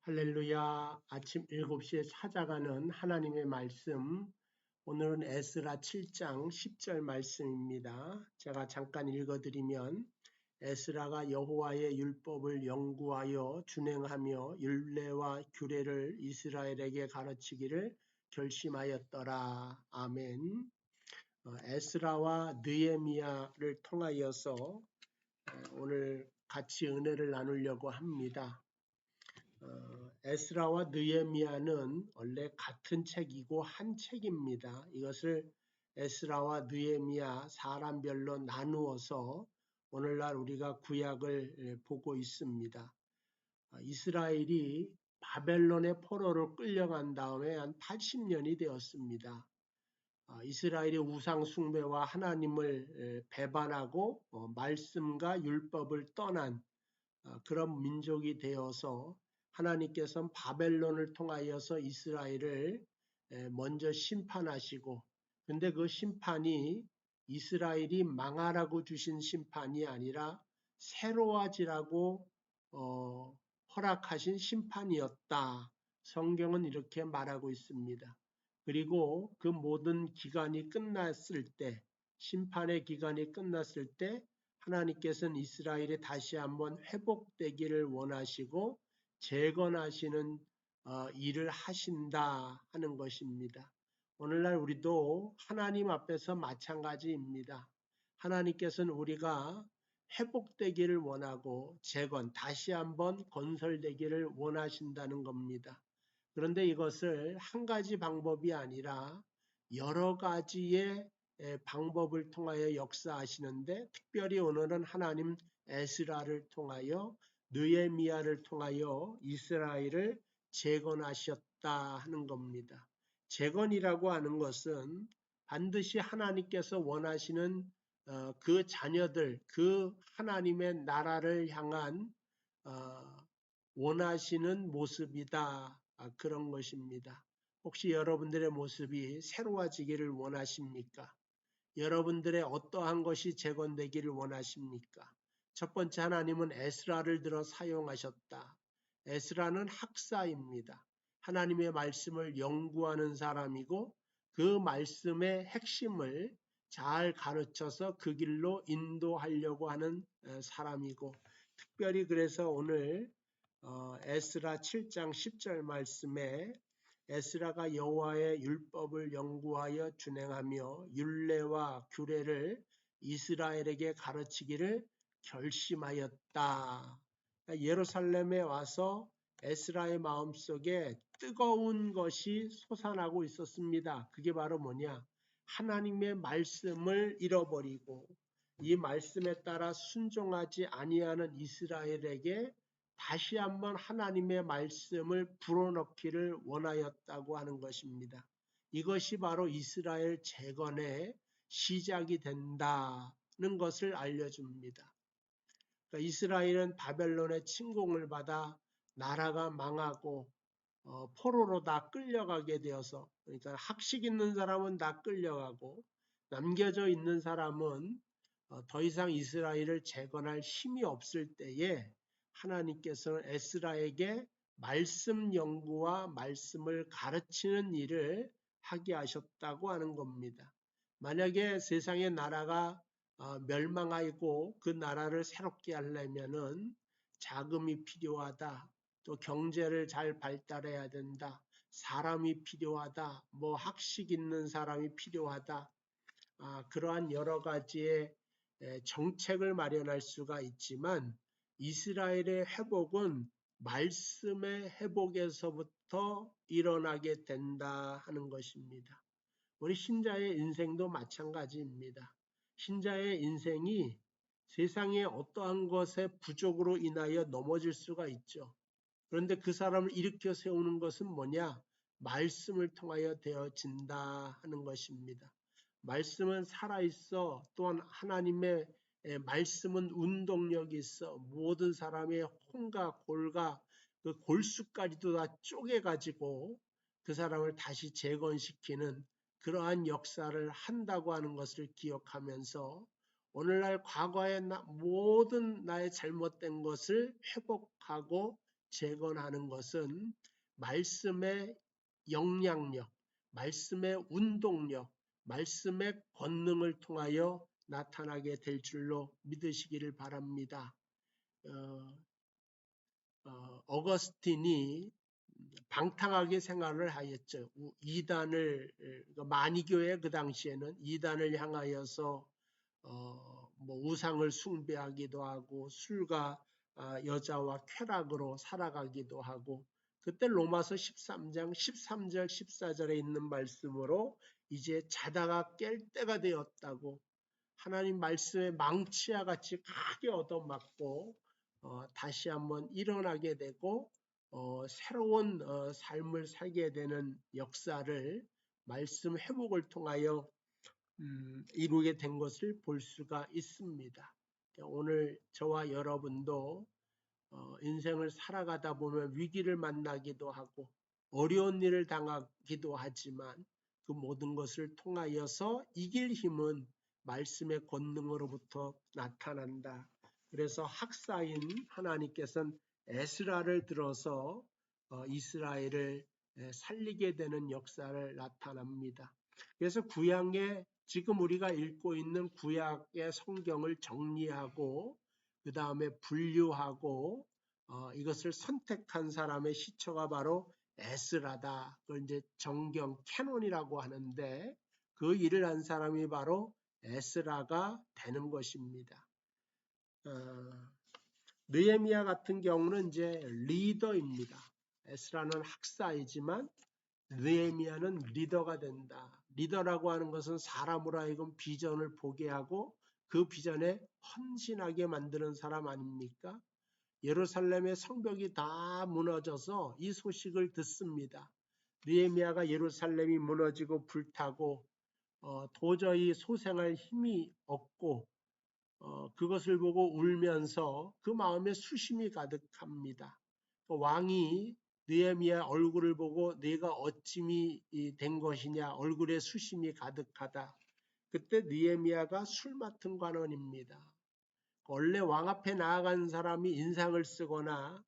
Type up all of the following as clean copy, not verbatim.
할렐루야. 아침 7시에 찾아가는 하나님의 말씀. 오늘은 에스라 7장 10절 말씀입니다. 제가 잠깐 읽어드리면 에스라가 여호와의 율법을 연구하여 준행하며 율례와 규례를 이스라엘에게 가르치기를 결심하였더라. 아멘. 에스라와 느헤미야를 통하여서 오늘 같이 은혜를 나누려고 합니다. 에스라와 느헤미야는 원래 같은 책이고 한 책입니다. 이것을 에스라와 느헤미야 사람별로 나누어서 오늘날 우리가 구약을 보고 있습니다. 이스라엘이 바벨론의 포로로 끌려간 다음에 한 80년이 되었습니다. 이스라엘이 우상 숭배와 하나님을 배반하고 말씀과 율법을 떠난 그런 민족이 되어서 하나님께서는 바벨론을 통하여서 이스라엘을 먼저 심판하시고, 근데 그 심판이 이스라엘이 망하라고 주신 심판이 아니라 새로워지라고 허락하신 심판이었다. 성경은 이렇게 말하고 있습니다. 그리고 그 모든 기간이 끝났을 때, 심판의 기간이 끝났을 때 하나님께서는 이스라엘이 다시 한번 회복되기를 원하시고 재건하시는 일을 하신다 하는 것입니다. 오늘날 우리도 하나님 앞에서 마찬가지입니다. 하나님께서는 우리가 회복되기를 원하고 재건, 다시 한번 건설되기를 원하신다는 겁니다. 그런데 이것을 한 가지 방법이 아니라 여러 가지의 방법을 통하여 역사하시는데, 특별히 오늘은 하나님 에스라를 통하여 느헤미야를 통하여 이스라엘을 재건하셨다 하는 겁니다. 재건이라고 하는 것은 반드시 하나님께서 원하시는 그 자녀들, 그 하나님의 나라를 향한 원하시는 모습이다. 그런 것입니다. 혹시 여러분들의 모습이 새로워지기를 원하십니까? 여러분들의 어떠한 것이 재건되기를 원하십니까? 첫 번째, 하나님은 에스라를 들어 사용하셨다. 에스라는 학사입니다. 하나님의 말씀을 연구하는 사람이고 그 말씀의 핵심을 잘 가르쳐서 그 길로 인도하려고 하는 사람이고, 특별히 그래서 오늘 에스라 7장 10절 말씀에 에스라가 여호와의 율법을 연구하여 준행하며 율례와 규례를 이스라엘에게 가르치기를 결심하였다. 예루살렘에 와서 에스라의 마음속에 뜨거운 것이 솟아나고 있었습니다. 그게 바로 뭐냐? 하나님의 말씀을 잃어버리고 이 말씀에 따라 순종하지 아니하는 이스라엘에게 다시 한번 하나님의 말씀을 불어넣기를 원하였다고 하는 것입니다. 이것이 바로 이스라엘 재건의 시작이 된다는 것을 알려줍니다. 그러니까 이스라엘은 바벨론의 침공을 받아 나라가 망하고 포로로 다 끌려가게 되어서, 그러니까 학식 있는 사람은 다 끌려가고 남겨져 있는 사람은 더 이상 이스라엘을 재건할 힘이 없을 때에 하나님께서는 에스라에게 말씀 연구와 말씀을 가르치는 일을 하게 하셨다고 하는 겁니다. 만약에 세상의 나라가 멸망하고 그 나라를 새롭게 하려면은 자금이 필요하다, 또 경제를 잘 발달해야 된다, 사람이 필요하다, 뭐 학식 있는 사람이 필요하다, 그러한 여러 가지의 정책을 마련할 수가 있지만 이스라엘의 회복은 말씀의 회복에서부터 일어나게 된다 하는 것입니다. 우리 신자의 인생도 마찬가지입니다. 신자의 인생이 세상의 어떠한 것의 부족으로 인하여 넘어질 수가 있죠. 그런데 그 사람을 일으켜 세우는 것은 뭐냐? 말씀을 통하여 되어진다 하는 것입니다. 말씀은 살아있어. 또한 하나님의 말씀은 운동력이 있어. 모든 사람의 혼과 골과 그 골수까지도 다 쪼개가지고 그 사람을 다시 재건시키는 그러한 역사를 한다고 하는 것을 기억하면서 오늘날 과거의 모든 나의 잘못된 것을 회복하고 재건하는 것은 말씀의 영향력, 말씀의 운동력, 말씀의 권능을 통하여 나타나게 될 줄로 믿으시기를 바랍니다. 어거스틴이 방탕하게 생활을 하였죠. 이단을, 만이교회 그 당시에는 이단을 향하여서 뭐 우상을 숭배하기도 하고 술과 여자와 쾌락으로 살아가기도 하고, 그때 로마서 13장 13절 14절에 있는 말씀으로 이제 자다가 깰 때가 되었다고, 하나님 말씀의 망치와 같이 크게 얻어맞고 다시 한번 일어나게 되고 새로운 삶을 살게 되는 역사를 말씀 회복을 통하여 이루게 된 것을 볼 수가 있습니다. 오늘 저와 여러분도 인생을 살아가다 보면 위기를 만나기도 하고 어려운 일을 당하기도 하지만 그 모든 것을 통하여서 이길 힘은 말씀의 권능으로부터 나타난다. 그래서 학사인 하나님께서는 에스라를 들어서 이스라엘을 살리게 되는 역사를 나타납니다. 그래서 구약에 지금 우리가 읽고 있는 구약의 성경을 정리하고 그 다음에 분류하고 이것을 선택한 사람의 시초가 바로 에스라다. 그걸 이제 정경 캐논이라고 하는데 그 일을 한 사람이 바로 에스라가 되는 것입니다. 느헤미야 같은 경우는 이제 리더입니다. 에스라는 학사이지만 느헤미야는 리더가 된다. 리더라고 하는 것은 사람으로 하여금 비전을 보게 하고 그 비전에 헌신하게 만드는 사람 아닙니까? 예루살렘의 성벽이 다 무너져서 이 소식을 듣습니다. 느헤미야가 예루살렘이 무너지고 불타고 도저히 소생할 힘이 없고 그것을 보고 울면서 그 마음에 수심이 가득합니다. 왕이 느헤미야 얼굴을 보고 네가 어찌미 된 것이냐, 얼굴에 수심이 가득하다. 그때 느헤미야가 술 맡은 관원입니다. 원래 왕 앞에 나아간 사람이 인상을 쓰거나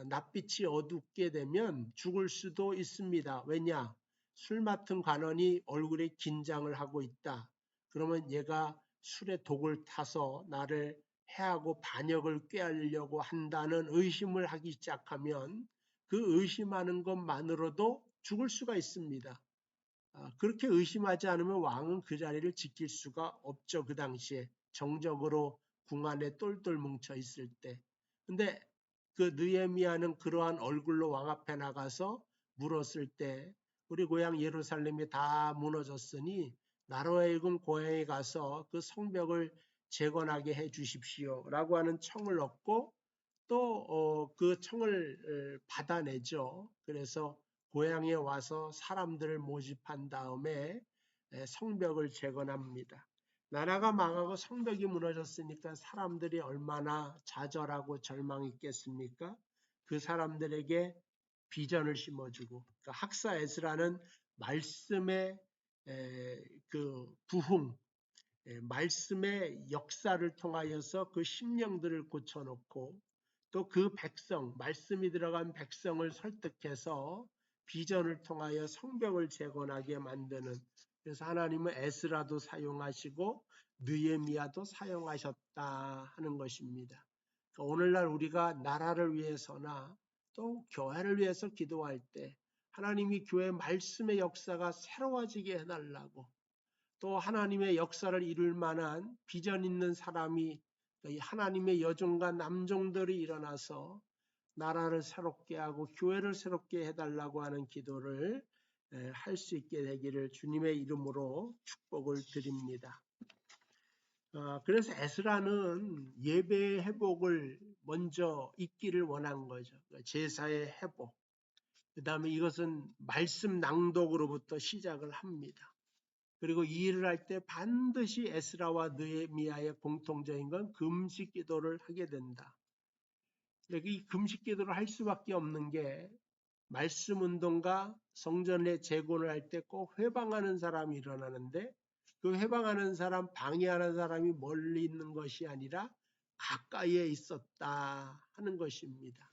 낯빛이 어둡게 되면 죽을 수도 있습니다. 왜냐? 술 맡은 관원이 얼굴에 긴장을 하고 있다. 그러면 얘가 술에 독을 타서 나를 해하고 반역을 꾀하려고 한다는 의심을 하기 시작하면 그 의심하는 것만으로도 죽을 수가 있습니다. 그렇게 의심하지 않으면 왕은 그 자리를 지킬 수가 없죠. 그 당시에 정적으로 궁 안에 똘똘 뭉쳐 있을 때. 근데 그 느헤미야는 그러한 얼굴로 왕 앞에 나가서 물었을 때 우리 고향 예루살렘이 다 무너졌으니 나로 하여금 고향에 가서 그 성벽을 재건하게 해 주십시오 라고 하는 청을 얻고 또 그 청을 받아내죠. 그래서 고향에 와서 사람들을 모집한 다음에 성벽을 재건합니다. 나라가 망하고 성벽이 무너졌으니까 사람들이 얼마나 좌절하고 절망했겠습니까? 그 사람들에게 비전을 심어주고, 그러니까 학사 에스라는 말씀의 그 부흥, 말씀의 역사를 통하여서 그 심령들을 고쳐놓고 또 그 백성, 말씀이 들어간 백성을 설득해서 비전을 통하여 성벽을 재건하게 만드는, 그래서 하나님은 에스라도 사용하시고 느헤미야도 사용하셨다 하는 것입니다. 그러니까 오늘날 우리가 나라를 위해서나 또 교회를 위해서 기도할 때 하나님이 교회 말씀의 역사가 새로워지게 해달라고, 또 하나님의 역사를 이룰 만한 비전 있는 사람이 하나님의 여종과 남종들이 일어나서 나라를 새롭게 하고 교회를 새롭게 해달라고 하는 기도를 할 수 있게 되기를 주님의 이름으로 축복을 드립니다. 그래서 에스라는 예배의 회복을 먼저 있기를 원한 거죠. 제사의 회복. 그 다음에 이것은 말씀 낭독으로부터 시작을 합니다. 그리고 이 일을 할 때 반드시 에스라와 느헤미야의 공통적인 건 금식 기도를 하게 된다. 이 금식 기도를 할 수밖에 없는 게 말씀 운동과 성전의 재건을 할 때 꼭 회방하는 사람이 일어나는데 그 회방하는 사람, 방해하는 사람이 멀리 있는 것이 아니라 가까이에 있었다 하는 것입니다.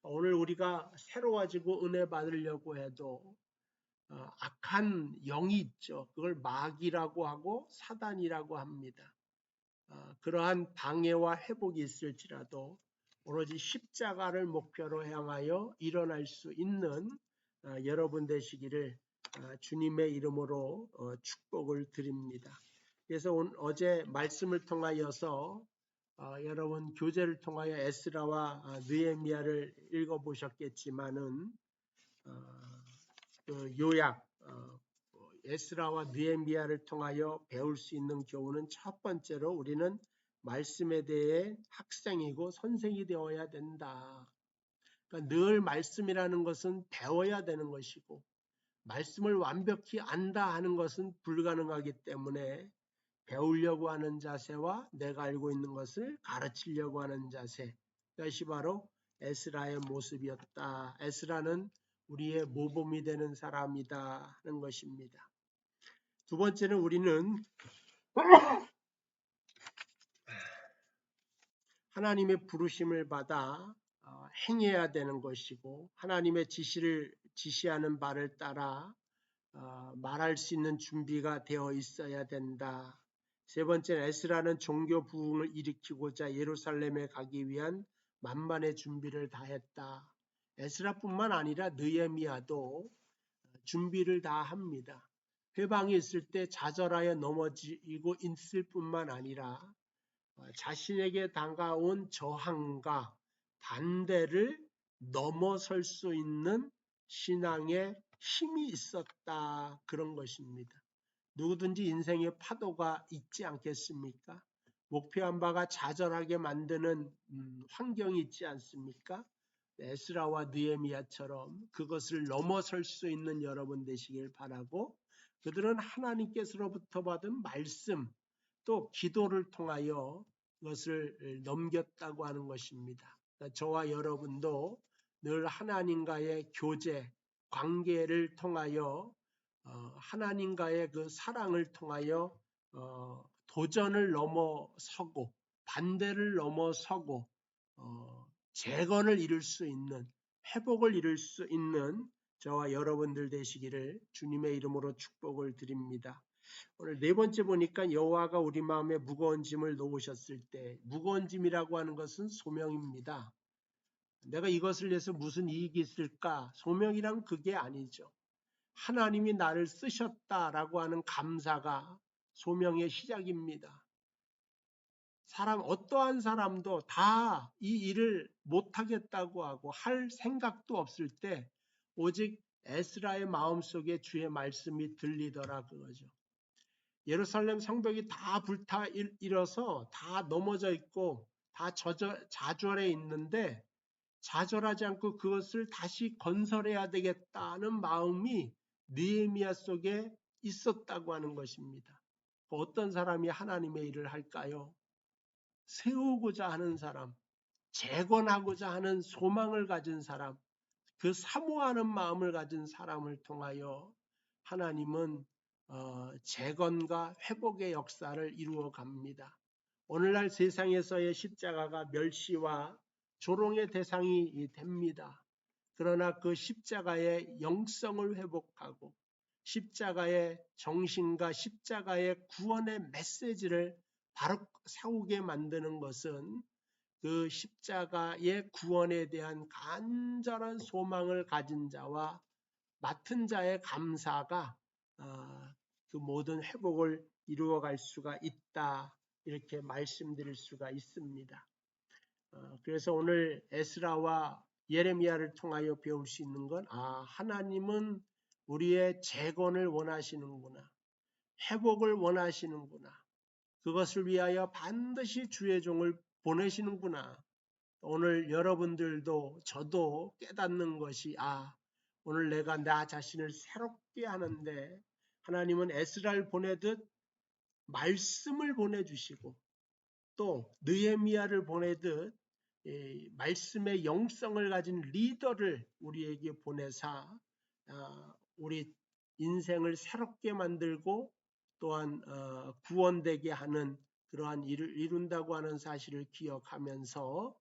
오늘 우리가 새로워지고 은혜 받으려고 해도 악한 영이 있죠. 그걸 마귀라고 하고 사단이라고 합니다. 그러한 방해와 회복이 있을지라도 오로지 십자가를 목표로 향하여 일어날 수 있는 여러분 되시기를 주님의 이름으로 축복을 드립니다. 그래서 어제 말씀을 통하여서 여러분 교재를 통하여 에스라와 느헤미야를 읽어보셨겠지만은 그 요약 에스라와 느헤미야를 통하여 배울 수 있는 교훈은 첫 번째로 우리는 말씀에 대해 학생이고 선생이 되어야 된다. 그러니까 늘 말씀이라는 것은 배워야 되는 것이고 말씀을 완벽히 안다 하는 것은 불가능하기 때문에 배우려고 하는 자세와 내가 알고 있는 것을 가르치려고 하는 자세, 이것이 바로 에스라의 모습이었다. 에스라는 우리의 모범이 되는 사람이다 하는 것입니다. 두 번째는 우리는 하나님의 부르심을 받아 행해야 되는 것이고 하나님의 지시하는 바를 따라 말할 수 있는 준비가 되어 있어야 된다. 세 번째는 에스라는 종교 부흥을 일으키고자 예루살렘에 가기 위한 만반의 준비를 다했다. 에스라뿐만 아니라 느헤미야도 준비를 다 합니다. 회방이 있을 때 좌절하여 넘어지고 있을 뿐만 아니라 자신에게 다가온 저항과 반대를 넘어설 수 있는 신앙의 힘이 있었다. 그런 것입니다. 누구든지 인생의 파도가 있지 않겠습니까? 목표한 바가 좌절하게 만드는 환경이 있지 않습니까? 에스라와 느헤미야처럼 그것을 넘어설 수 있는 여러분 되시길 바라고, 그들은 하나님께서로부터 받은 말씀 또 기도를 통하여 그것을 넘겼다고 하는 것입니다. 저와 여러분도 늘 하나님과의 교제, 관계를 통하여 하나님과의 그 사랑을 통하여 도전을 넘어서고 반대를 넘어서고 재건을 이룰 수 있는, 회복을 이룰 수 있는 저와 여러분들 되시기를 주님의 이름으로 축복을 드립니다. 오늘 네 번째 보니까 여호와가 우리 마음에 무거운 짐을 놓으셨을 때, 무거운 짐이라고 하는 것은 소명입니다. 내가 이것을 위해서 무슨 이익이 있을까? 소명이란 그게 아니죠. 하나님이 나를 쓰셨다라고 하는 감사가 소명의 시작입니다. 어떠한 사람도 다 이 일을 못하겠다고 하고 할 생각도 없을 때 오직 에스라의 마음속에 주의 말씀이 들리더라 그거죠. 예루살렘 성벽이 다 불타 일어서 다 넘어져 있고 다 좌절해 있는데 좌절하지 않고 그것을 다시 건설해야 되겠다는 마음이 느헤미야 속에 있었다고 하는 것입니다. 어떤 사람이 하나님의 일을 할까요? 세우고자 하는 사람, 재건하고자 하는 소망을 가진 사람, 그 사모하는 마음을 가진 사람을 통하여 하나님은 재건과 회복의 역사를 이루어 갑니다. 오늘날 세상에서의 십자가가 멸시와 조롱의 대상이 됩니다. 그러나 그 십자가의 영성을 회복하고 십자가의 정신과 십자가의 구원의 메시지를 바로 세우게 만드는 것은 그 십자가의 구원에 대한 간절한 소망을 가진 자와 맡은 자의 감사가 그 모든 회복을 이루어갈 수가 있다. 이렇게 말씀드릴 수가 있습니다. 그래서 오늘 에스라와 예레미야를 통하여 배울 수 있는 건 하나님은 우리의 재건을 원하시는구나. 회복을 원하시는구나. 그것을 위하여 반드시 주의 종을 보내시는구나. 오늘 여러분들도 저도 깨닫는 것이 오늘 내가 나 자신을 새롭게 하는데 하나님은 에스라를 보내듯 말씀을 보내주시고 또 느헤미야를 보내듯 말씀의 영성을 가진 리더를 우리에게 보내사 우리 인생을 새롭게 만들고 또한 구원되게 하는 그러한 일을 이룬다고 하는 사실을 기억하면서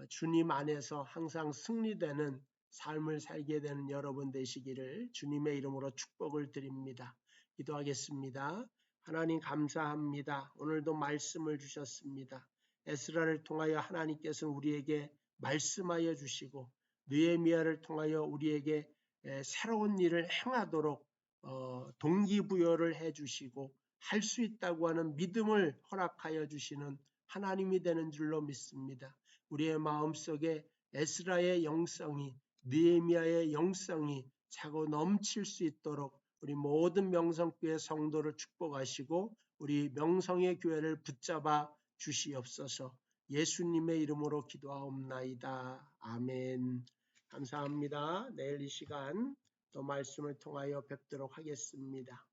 주님 안에서 항상 승리되는 삶을 살게 되는 여러분 되시기를 주님의 이름으로 축복을 드립니다. 기도하겠습니다. 하나님 감사합니다. 오늘도 말씀을 주셨습니다. 에스라를 통하여 하나님께서는 우리에게 말씀하여 주시고 느헤미야를 통하여 우리에게 새로운 일을 행하도록 동기부여를 해주시고 할 수 있다고 하는 믿음을 허락하여 주시는 하나님이 되는 줄로 믿습니다. 우리의 마음속에 에스라의 영성이 느헤미야의 영성이 차고 넘칠 수 있도록 우리 모든 명성교회 성도를 축복하시고 우리 명성의 교회를 붙잡아 주시옵소서. 예수님의 이름으로 기도하옵나이다. 아멘. 감사합니다. 내일 이 시간 또 말씀을 통하여 뵙도록 하겠습니다.